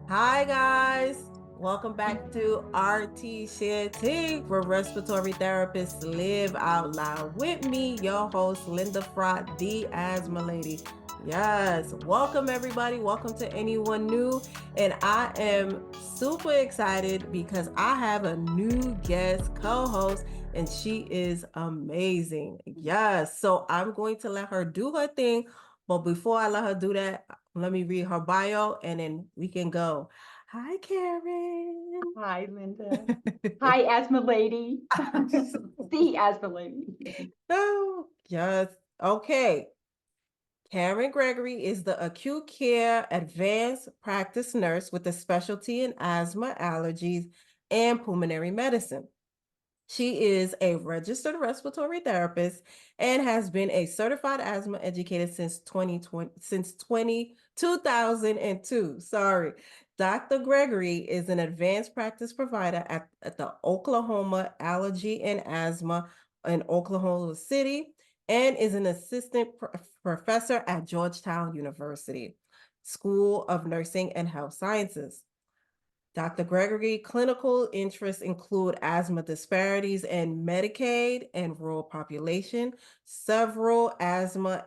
Hi guys, welcome back to Rts Share Tea, where respiratory therapists live out loud. With me, your host Linda Frott, the Asthma Lady. Yes, welcome everybody. Welcome to anyone new, and I am super excited because I have a new guest co-host, and she is amazing. Yes, so I'm going to let her do her thing, but before I let her do that, let me read her bio and then we can go. Hi, Karen. Hi, Linda. Hi, Asthma Lady. The Asthma Lady. Oh, yes. Okay. Karen Gregory is the acute care advanced practice nurse with a specialty in asthma, allergies, and pulmonary medicine. She is a registered respiratory therapist and has been a certified asthma educator since 2002. Sorry. Dr. Gregory is an advanced practice provider at the Oklahoma Allergy and Asthma in Oklahoma City and is an assistant professor at Georgetown University School of Nursing and Health Sciences. Dr. Gregory, clinical interests include asthma disparities in Medicaid and rural population, several asthma,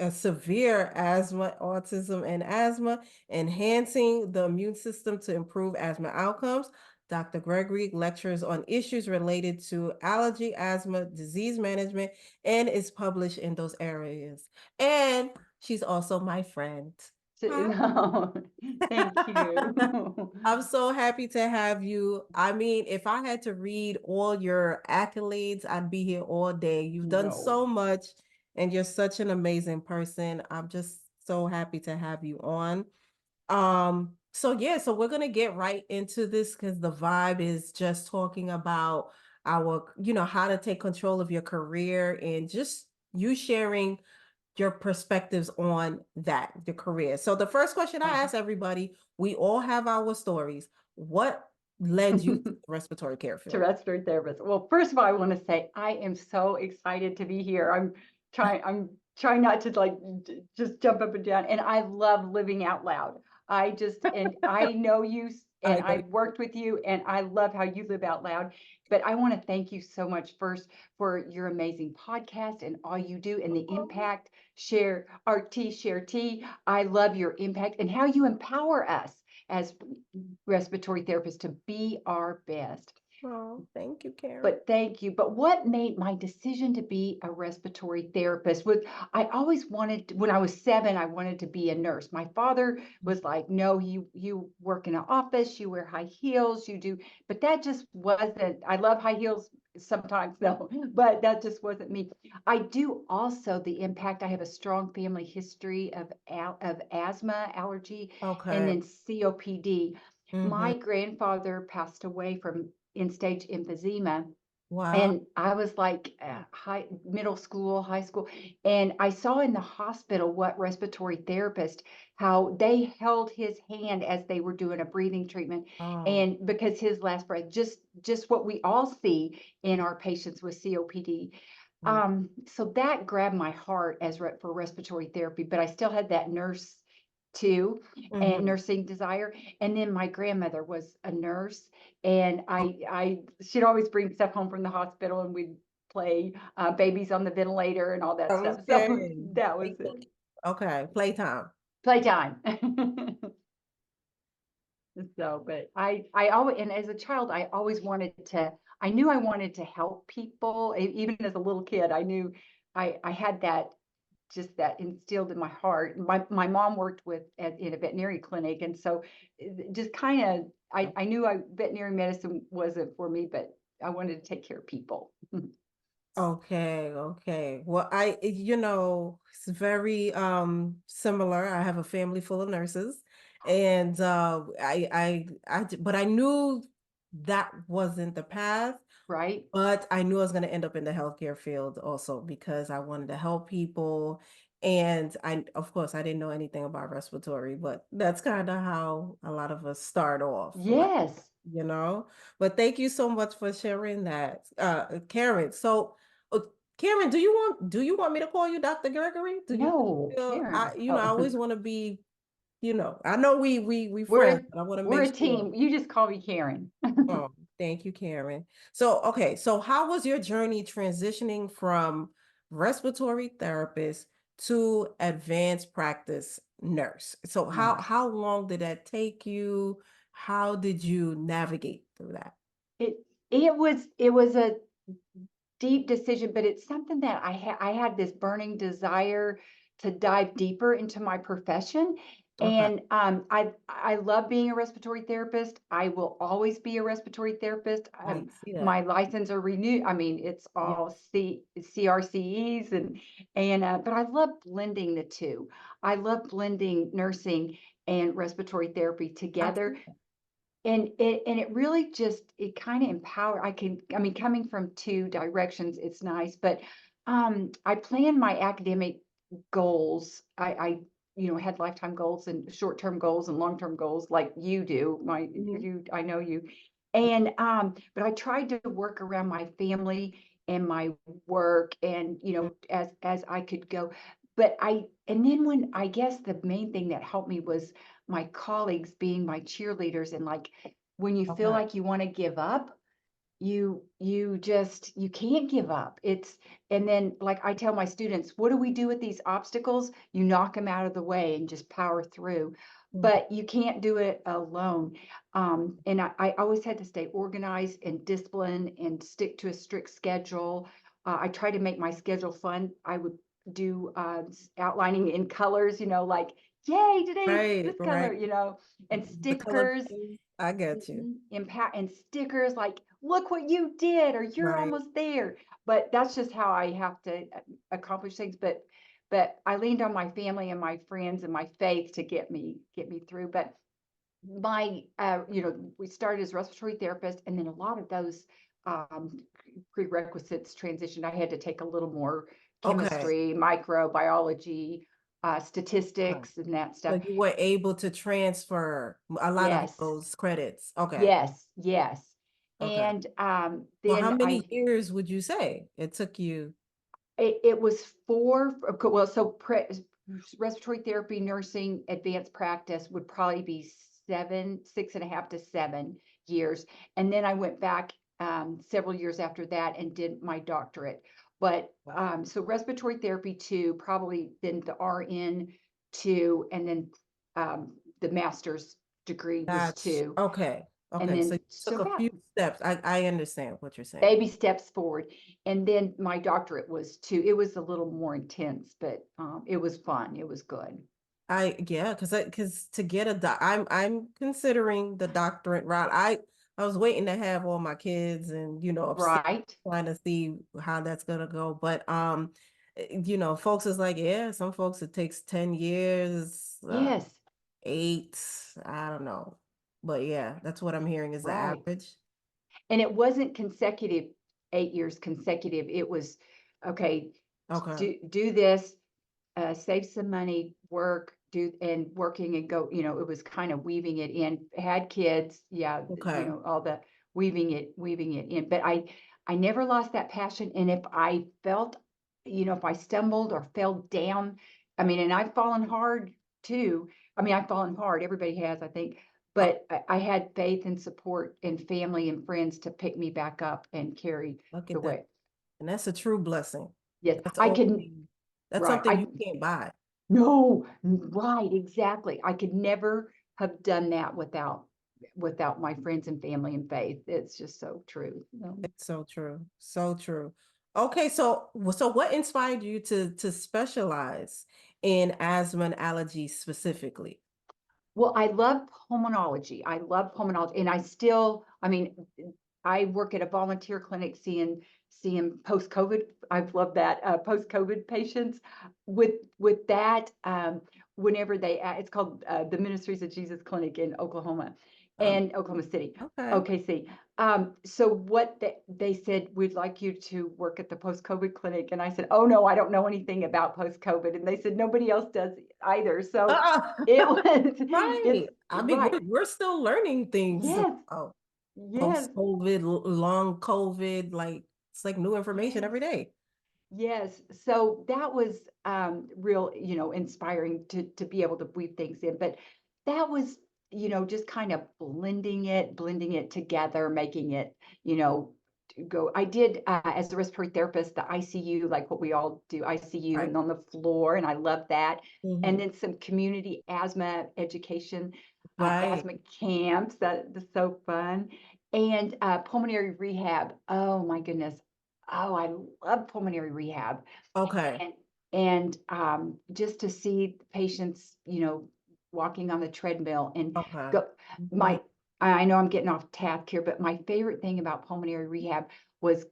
severe asthma, autism, and asthma, enhancing the immune system to improve asthma outcomes. Dr. Gregory lectures on issues related to allergy, asthma, disease management, and is published in those areas. And she's also my friend. Hi. No, thank you. I'm so happy to have you. I mean, if I had to read all your accolades, I'd be here all day. You've done No. so much and you're such an amazing person. I'm just so happy to have you on. So we're gonna get right into this because the vibe is just talking about how to take control of your career and just you sharing your perspectives on that, your career. So the first question I ask everybody, we all have our stories. What led you to the respiratory care To field? respiratory therapist. Well, first of all, I want to say I am so excited to be here. I'm trying not to just jump up and down. And I love living out loud. And I know you and I know. I've worked with you and I love how you live out loud. But I want to thank you so much first for your amazing podcast and all you do and the impact share RT Share Tea. I love your impact and how you empower us as respiratory therapists to be our best. Oh, thank you, Karen. But thank you. But what made my decision to be a respiratory therapist was I always wanted, when I was 7, I wanted to be a nurse. My father was like, no, you work in an office, you wear high heels, you do, but that just wasn't, I love high heels sometimes though, but that just wasn't me. I do also the impact. I have a strong family history of asthma, allergy, and Okay. then COPD. Mm-hmm. My grandfather passed away from end-stage emphysema, Wow. and I was like middle school, high school, and I saw in the hospital what respiratory therapist, how they held his hand as they were doing a breathing treatment, Oh. and because his last breath, just what we all see in our patients with COPD. Mm. So that grabbed my heart for respiratory therapy, but I still had that nurse too, and Mm-hmm. nursing desire. And then my grandmother was a nurse, and she'd always bring stuff home from the hospital, and we'd play babies on the ventilator and all that stuff. So Okay. that was it. Okay. Playtime. Playtime. So, but I always, and as a child, I always wanted to, I knew I wanted to help people. Even as a little kid, I knew I had that, just that instilled in my heart. My mom worked in a veterinary clinic, and so just kind of I knew veterinary medicine wasn't for me, but I wanted to take care of people. Okay, okay. Well, it's very similar. I have a family full of nurses and but I knew that wasn't the path, Right? but I knew I was going to end up in the healthcare field also because I wanted to help people and of course I didn't know anything about respiratory, but that's kind of how a lot of us start off, like, Yes. you know. But thank you so much for sharing that, Karen. So uh, Karen, do you want me to call you Dr. Gregory? Do you No, feel Karen. I Oh, always want to be I know we friends, We're but I want to we're make a sure. team. You just call me Karen. Oh, thank you, Karen. So, okay, so how was your journey transitioning from respiratory therapist to advanced practice nurse? So, Nurse. how long did that take you? How did you navigate through that? It it was a deep decision, but it's something that I had this burning desire to dive deeper into my profession. Okay, And I love being a respiratory therapist. I will always be a respiratory therapist. I see that. My license are renewed. I mean, it's Yeah, all CRCEs and but I love blending the two. I love blending nursing and respiratory therapy I together. see that. And it really just it kind of empower I mean, coming from two directions, it's nice, but I plan my academic goals. I had lifetime goals and short-term goals and long-term goals like you do. Mhm. I know you. And but I tried to work around my family and my work and as I could go. But and then when I guess the main thing that helped me was my colleagues being my cheerleaders, and like when you feel Okay. like you want to give up, you can't give up. It's And then like I tell my students, what do we do with these obstacles? You knock them out of the way and just power through. Mhm. But you can't do it alone. And I always had to stay organized and disciplined and stick to a strict schedule. I try to make my schedule fun. I would do outlining in colors, like, yay, today's Right, this color, right. and The color stickers. things. I get you. Impact and stickers like, look what you did, or you're Right. almost there. But that's just how I have to accomplish things. But I leaned on my family and my friends and my faith to get me through. But we started as respiratory therapist, and then a lot of those um, prerequisites transitioned. I had to take a little more Okay. chemistry, microbiology, Okay. statistics, and that So stuff. you were able to transfer a lot of Yes, those credits. Okay. yes, yes. Okay. And So how then many years would you say it took you? it was four. Well, so respiratory therapy, nursing, advanced practice would probably be 6.5 to 7 years. And then I went back several years after that and did my doctorate. But so respiratory therapy two, probably then the RN two, and then the master's degree was That's two. okay. And Okay. So then, you took so a yeah, few steps. I understand what you're saying. baby steps forward. And then my doctorate was too, it was a little more intense, but it was fun. It was good. Yeah, because to get I'm considering the doctorate route. I was waiting to have all my kids and upstairs Right. trying to see how that's gonna go. But folks is like, yeah, some folks it takes 10 years, Yes. 8, I don't know. But yeah, that's what I'm hearing is the Right. average. And it wasn't consecutive, 8 years consecutive. It was, okay, Okay. do this, save some money, work, do and working and go, it was kind of weaving it in. Had kids, yeah, Okay. all the weaving it in. But I never lost that passion. And if I felt, if I stumbled or fell down, I mean, and I've fallen hard too. I mean, I've fallen hard. Everybody has, I think. Oh, But I had faith and support and family and friends to pick me back up and carry look the at that. way. And that's a true blessing. Yes, That's I can. only that's Right. something you can't buy. No, right, exactly. I could never have done that without my friends and family and faith. It's just so true. It's so true. So true. Okay, so what inspired you to specialize in asthma and allergy specifically? Well, I love pulmonology. I love pulmonology, and I mean, I work at a volunteer clinic seeing post-COVID. I've loved that post-COVID patients. With that, whenever it's called the Ministries of Jesus Clinic in Oklahoma, Oh, and Oklahoma City, okay. OKC. So what they said, we'd like you to work at the post-COVID clinic, and I said, oh no, I don't know anything about post-COVID, and they said nobody else does either. So it Uh-uh. was Right. it's I mean, right. we're still learning things Yes, about yes, post-COVID, long COVID, like it's like new information yes. every day. Yes, so that was, real, inspiring to be able to weave things in, but that was, just kind of blending it together, making it, you know, to go. I did, as a respiratory therapist, the ICU, like what we all do, ICU Right. and on the floor, and I love that. And Mhm. then some community asthma education, Right. asthma camps, that's so fun. And, pulmonary rehab. Oh my goodness. Oh, I love pulmonary rehab. Okay. And just to see patients, walking on the treadmill and Okay. go Mhm. my I know I'm getting off task here, but my favorite thing about pulmonary rehab was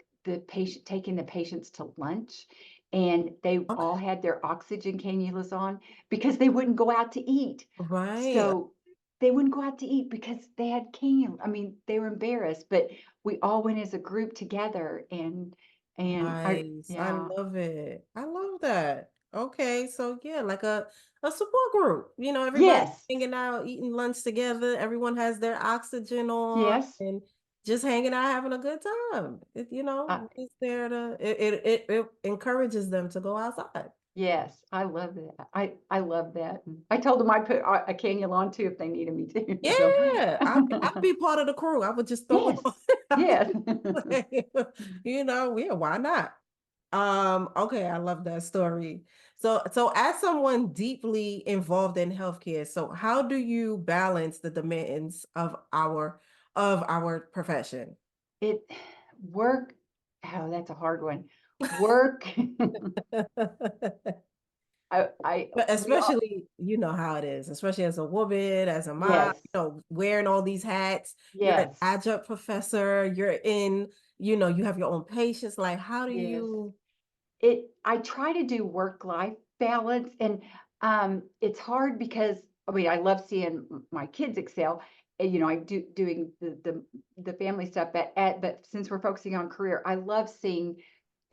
taking the patients to lunch, and they all Okay. had their oxygen cannulas on because they wouldn't go out to eat. Right. So they wouldn't go out to eat because they had cannula. I mean, they were embarrassed, but we all went as a group together, and I Nice. I yeah. love it. I love that. Okay, so yeah, like a support group. Everybody Yes. hanging out, eating lunch together. Everyone has their oxygen on Yes. and just hanging out, having a good time. Uh, It's there to it encourages them to go outside. yes, I love that. I love that. And I told them I'd put a cannula on too if they needed me to. So Yeah, I'll be part of the crew. I would just throw it yes, on. yes. Yeah, why not? Okay, I love that story. So as someone deeply involved in healthcare, so how do you balance the demands of our profession? It work. Oh, that's a hard one. Work. I But we all especially, you know how it is, especially as a woman, as a mom, yes, wearing all these hats. You're an yes, adjunct professor, you have your own patients. Like, how do yes. you I try to do work-life balance, and, it's hard because, I mean, I love seeing my kids excel, and, I do doing the family stuff, but since we're focusing on career, I love seeing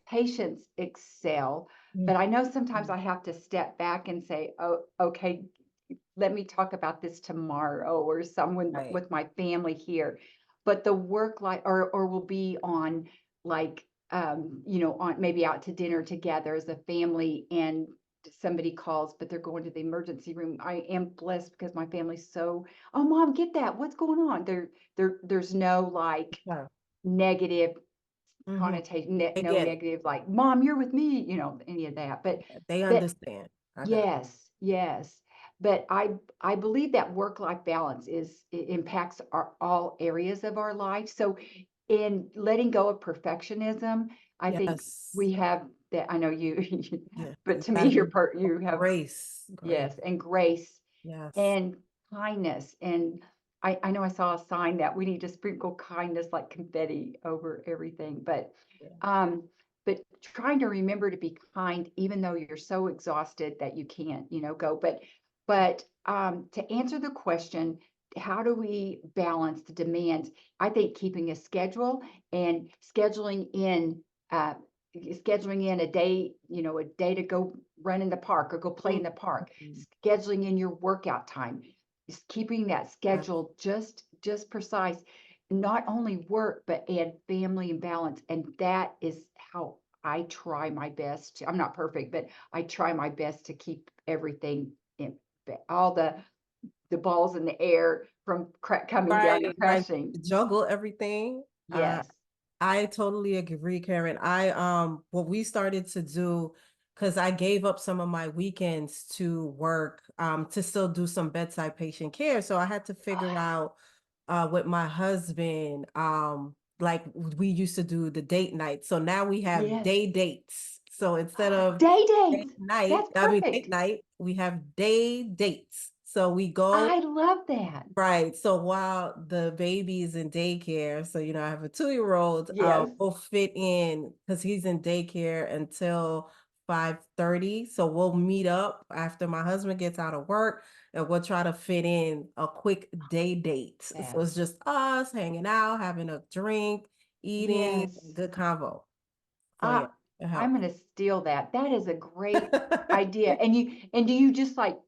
patients excel, Mhm. but I know sometimes I have to step back and say, "Oh, okay, let me talk about this tomorrow," or someone Right. with my family here. But the work life, or we'll be on like, on maybe out to dinner together as a family, and somebody calls, but they're going to the emergency room. I am blessed because my family's so, oh, mom, get that. What's going on? There's no like Yeah. negative Hmm. connotation, I no get it. negative like, mom, you're with me, any of that. They But understand. I got yes, yes. But I believe that work-life balance it impacts all areas of our life. So in letting go of perfectionism, I think yes. we have that. I know you, Yeah. but You to me, gotta be you have grace. Grace. yes, and grace Yes. and kindness. And I know I saw a sign that we need to sprinkle kindness like confetti over everything, Yeah. um, but trying to remember to be kind, even though you're so exhausted that you can't, go. But to answer the question, how do we balance the demands? I think keeping a schedule and uh, scheduling in a day, a day to go run in the park or go play in the park, Mhm. scheduling in your workout time, is keeping that Yes. schedule just precise, not only work but add family and balance. And that is how I try my best I'm not perfect, but I try my best to keep everything in, all the balls in the air from coming down and Right. Like crashing. juggle everything. Yes, I totally agree, Karen. What we started to do, because I gave up some of my weekends to work, to still do some bedside patient care. So I had to figure out with my husband, like we used to do the date night. So now we have yes. day dates. So instead of Day date dates. night, That's I mean date perfect. night, we have day dates. So we go. I love that. Right. So while the baby's in daycare, so I have a 2-year-old, Yes, we'll fit in because he's in daycare until 5:30. So we'll meet up after my husband gets out of work and we'll try to fit in a quick day date. So that. it's just us hanging out, having a drink, eating, Yes. good convo. So Uh, yeah, it I'm helps. gonna steal that. That is a great idea. And do you just like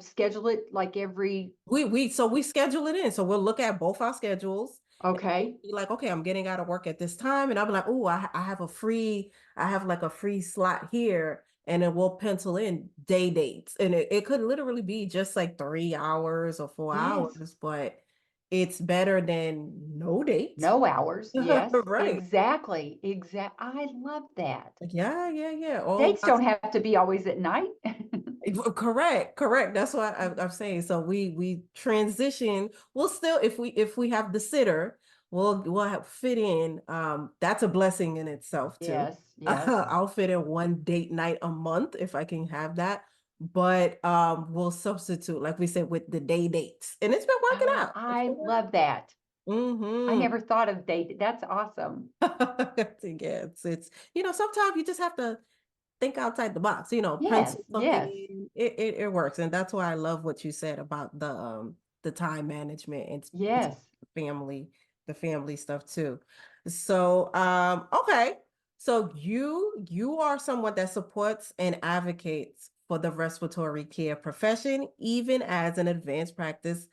schedule it like every We schedule it in. So we'll look at both our schedules Okay. Be like, okay, I'm getting out of work at this time, and I'll be like, oh, I have like a free slot here, and then we'll pencil in day dates, and it could literally be just like 3 hours or four Yes. hours, but it's better than no date. No hours. Yes, Right. exactly. I love that. Yeah, yeah, yeah. All Dates don't have to be always at night. correct, correct. That's what I'm saying. So we transition. We'll still, if we have the sitter, we'll have fit in. That's a blessing in itself too. Yes, yes, I'll fit in one date night a month if I can have that. But we'll substitute, like we said, with the day dates, and it's been working Oh, out. It's I been working. love that. I Mm-hmm. never thought of date. That's awesome. Yeah, it's sometimes you just have to think outside the box, Yes, pencil something yes, in. It works. And that's why I love what you said about the time management and yes. the family stuff too. So okay. So you are someone that supports and advocates for the respiratory care profession, even as an advanced practice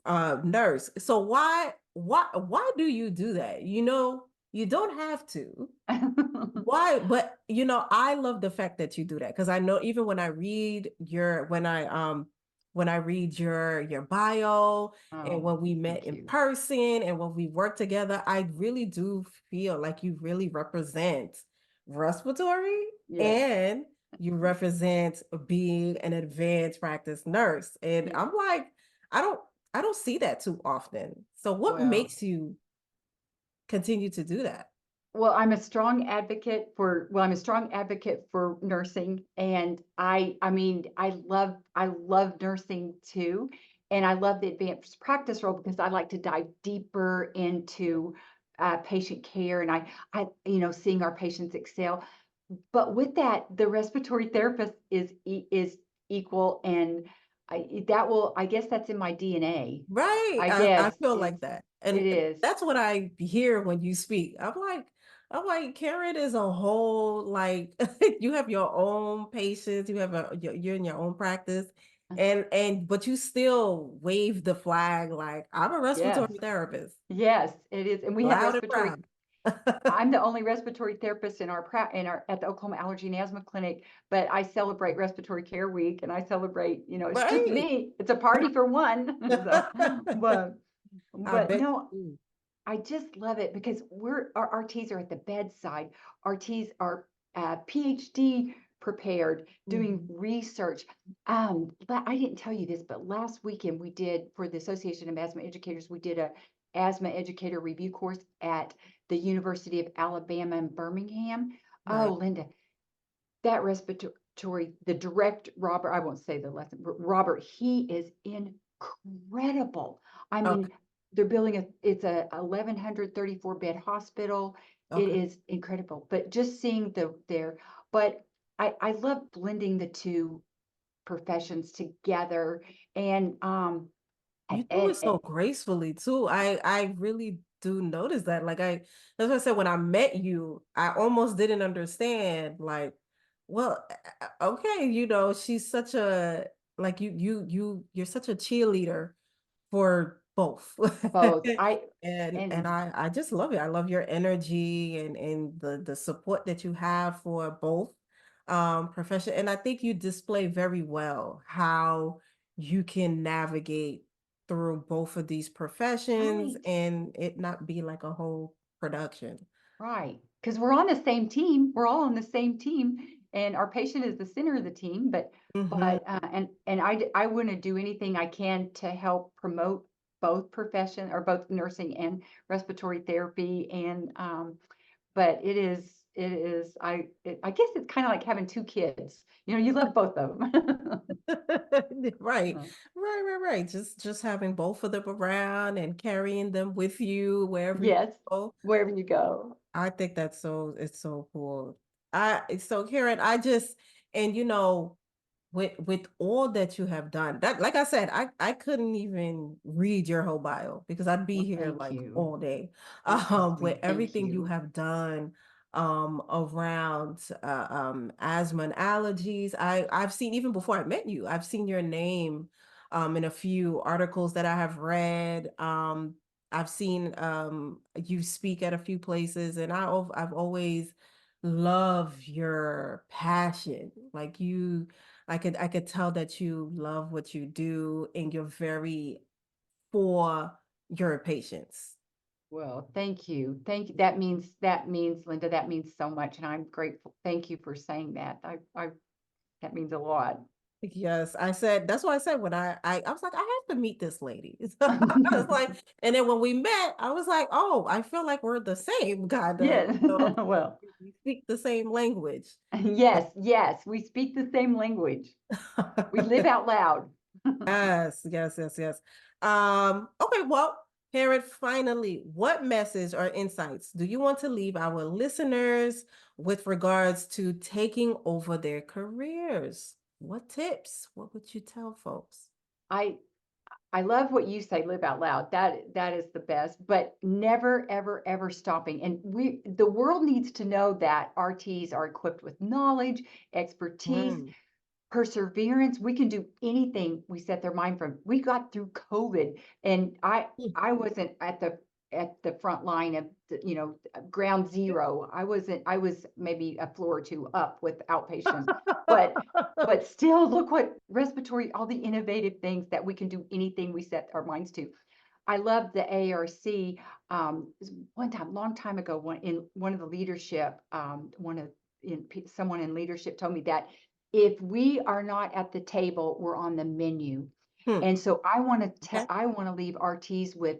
nurse. So why do you do that? You don't have to. Why? But I love the fact that you do that, because I know even when I read your bio, and Oh, when we met thank in you. person and when we worked together, I really do feel like you really represent respiratory, Yes. and you represent being an advanced practice nurse. And Yeah. I'm like, I don't I don't see that too often. So what Well, makes you continue to do that? I'm a strong advocate for nursing, and I mean, I love nursing too, and I love the advanced practice role because I like to dive deeper into patient care, and seeing our patients excel. But with that, the respiratory therapist is equal, and I guess that's in my DNA. Right. I I guess feel like that. it And is. that's what I hear when you speak. I'm like, Karen is a whole, like, you have your own patients, you're in your own practice, but you still wave the flag like, I'm a Yes. respiratory therapist, Yes, it is, and we have loud and respiratory. proud. I'm the only respiratory therapist in our at the Oklahoma Allergy and Asthma Clinic, but I celebrate Respiratory Care Week, and I celebrate, it's just Right. me. It's a party for one. So, but I but bet no, you I just love it because our RTs are at the bedside. RTs are PhD prepared, do. doing Mhm. research. I didn't tell you this, but last weekend we did, for the Association of Asthma Educators, we did a asthma educator review course at the University of Alabama in Birmingham. Nice. Oh, Linda, that respiratory, the direct Robert, I won't say the lesson, but Robert, he is incredible. I Okay. mean, they're building it's a 1134 bed hospital. It Okay. is incredible. But just seeing but I love blending the two professions together, and You do and, it so gracefully too. I really do notice that. Like, that's what I said, when I met you, I almost didn't understand. Like, well, okay, she's such a, like, you're such a cheerleader for both. both. And And I just love it. I love your energy and the support that you have for both profession. And I think you display very well how you can navigate through both of these professions right. and it not be like a whole production. Right, because we're on the same team. We're all on the same team, and our patient is the center of the team. Hmm. But I want to do anything I can to help promote both profession, or both nursing and respiratory therapy. And but I guess it's kind of like having two kids. You love both of them. Right, right. Just having both of them around and carrying them with you wherever you Yes, go. wherever you go. I think it's so cool. So Karen, and with all that you have done, that, like I said, I couldn't even read your whole bio because I'd be Well, here thank like you. all day. You're so With sweet. Thank everything you you. have done around asthma and allergies. I've seen, even before I met you, I've seen your name in a few articles that I have read. I've seen you speak at a few places, and I've always loved your passion. Like you, I could tell that you love what you do, and you're very for your patients. Well, thank you. Thank you. That means, Linda, that means so much. And I'm grateful. Thank you for saying that. That means a lot. Yes, I said that's why I said when I was like, I have to meet this lady. I was like, and then when we met, I was like, oh, I feel like we're the same kind of, Yes. Well, we speak the same language. yes, yes. We speak the same language. We live out loud. Yes, yes, yes, yes. Okay, well, Harriet, finally, what message or insights do you want to leave our listeners with regards to taking over their careers? What tips? What would you tell folks? I I love what you say, live out loud. That is the best, but never, ever, ever stopping. And the world needs to know that RTs are equipped with knowledge, expertise, Mm. perseverance. We can do anything we set their mind from. We got through COVID, and I wasn't at the front line of the, ground zero. I was maybe a floor or two up with outpatient, but still, look what respiratory, all the innovative things that we can do anything we set our minds to. I love the ARC. One time, long time ago, one of the leadership, someone in leadership told me that if we are not at the table, we're on the menu. Hmm. And so Okay. I want to leave RTs with,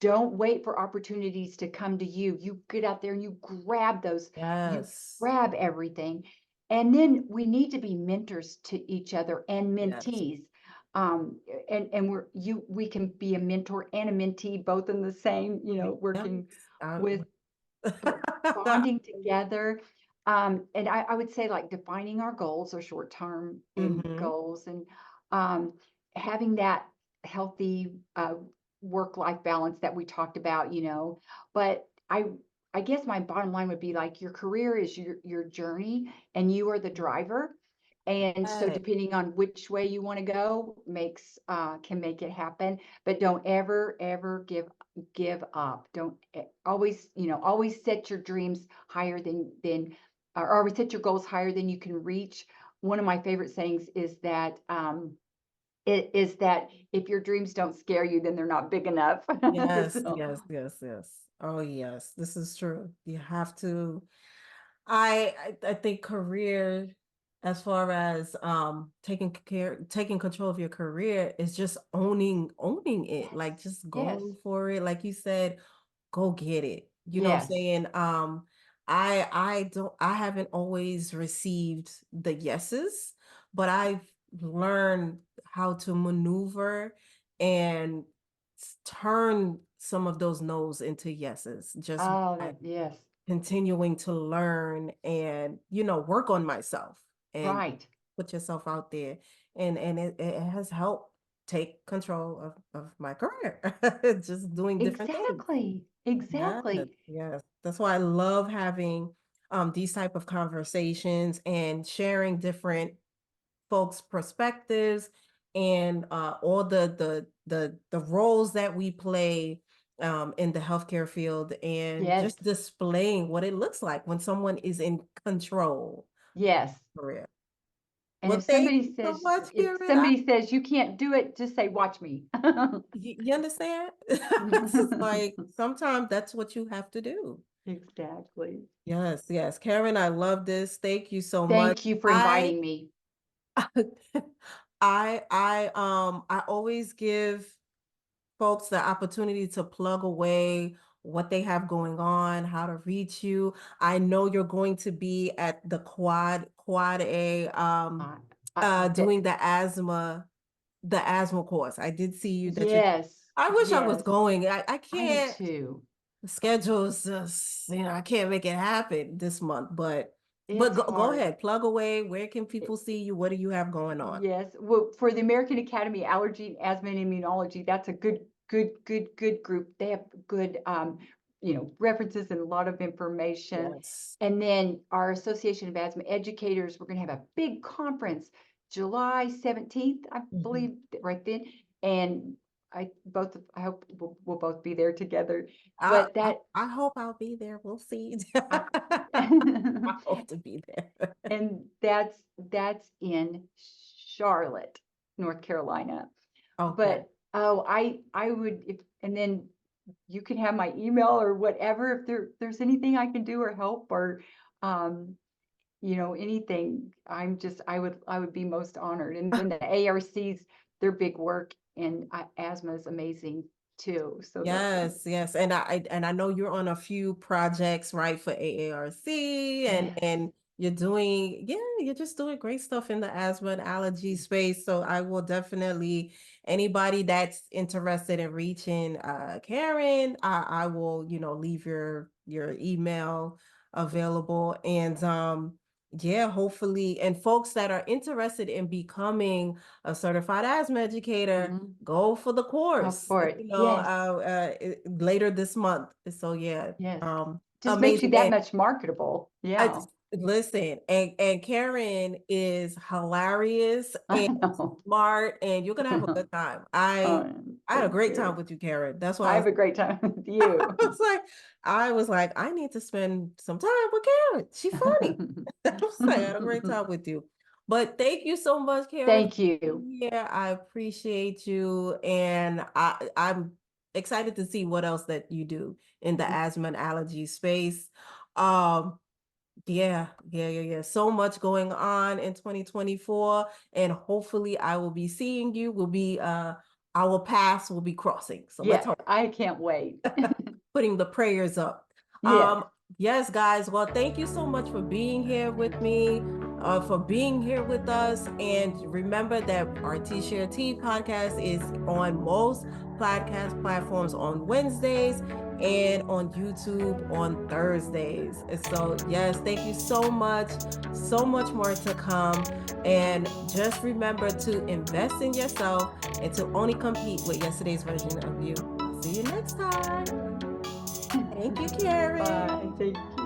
don't wait for opportunities to come to you. You get out there and you grab those, you Yes. grab everything. And then we need to be mentors to each other and Yes. mentees. And we can be a mentor and a mentee both in the same, working Yes. with bonding together. And I would say, like, defining our goals or short-term and Mhm. goals, and um, having that healthy work-life balance that we talked about, But I guess my bottom line would be, like, your career is your journey, and you are the driver. And so, Yes. depending on which way you want to go, can make it happen. But don't ever give up. Don't always, always set your dreams higher or always set your goals higher than you can reach. One of my favorite sayings is that if your dreams don't scare you, then they're not big enough. Yes, So, yes, yes, yes. Oh, yes, this is true. You have to. I think career, as far as taking control of your career, is just owning it, yes, like just yes, going for it. Like you said, go get it. You know what I'm yes. saying? I haven't always received the yeses, but I've learned how to maneuver and turn some of those no's into yeses just Oh, by yes, continuing to learn and work on myself and right. put yourself out there, and it has helped take control of my career. Just doing different things. Exactly, Yes, exactly. yes. That's why I love having these type of conversations and sharing different folks' perspectives and all the roles that we play in the healthcare field, and Yes, just displaying what it looks like when someone is in control yes. for it. And Well, thank you so much, if Karen. somebody says you can't do it, just say, watch me. You understand? It's just like sometimes that's what you have to do. Exactly. Yes, yes. Karen, I love this. Thank you so much. Thank you for I inviting me. I always give folks the opportunity to plug away what they have going on, how to reach you. I know you're going to be at the quad A Uh, that doing the asthma course. I did see you that you're Yes, I wish I was yes. going. I I do can't. too. The schedule is just, I can't make it happen this month, but It's go hard. ahead, plug away. Where can It- people see you? What do you have going on? yes. Well, for the American Academy of Allergy, Asthma, and Immunology, that's a good group. They have good, references and a lot of information. Yes. And then our Association of Asthma Educators, we're going to have a big conference July 17th, I Mhm. believe, right then. And I hope we'll both be there together. I, But I that I hope I'll be there. We'll see. I, I hope to be there. and that's in Charlotte, North Carolina. Okay. But oh, I would if and then you can have my email or whatever if there's anything I can do or help or um anything. I would be most honored. And then the ARCs, their big work in asthma is amazing too. So Yes, yes. And I know you're on a few projects, right, for AARC and yes. and you're just doing great stuff in the asthma and allergy space. So I will definitely anybody that's interested in reaching Karen, I will, leave your email available and yeah, hopefully and folks that are interested in becoming a certified asthma educator, Mhm. go for the Go course, for it. Yes. later this month. So yeah, Yes. Just makes you amazing. that And much marketable. Yeah. listen, and Karen is hilarious I and know. smart, and you're gonna have a good time. I had a Thank great time you. with you, Karen. That's why I I was have a great time with I you. was like, I need to spend some time with Karen. She's funny. I was like, I had a great time with you. But thank you so much, Karen, for Thank you. being here. I appreciate you. And I'm excited to see what else that you do in the asthma and allergy space. Um, yeah. So much going on in 2024. And hopefully I will be seeing you. Our paths will be crossing. So let's Yes, hope. I can't wait. Putting the prayers up. Yes. Yes, guys. Well, thank you so much for being here with me, for being here with us. And remember that Rts Share Tea podcast is on most podcast platforms on Wednesdays and on YouTube on Thursdays. And so, yes, thank you so much. So much more to come. And just remember to invest in yourself and to only compete with yesterday's version of you. I'll see you next time. Thank you, Karen. Bye. Thank you.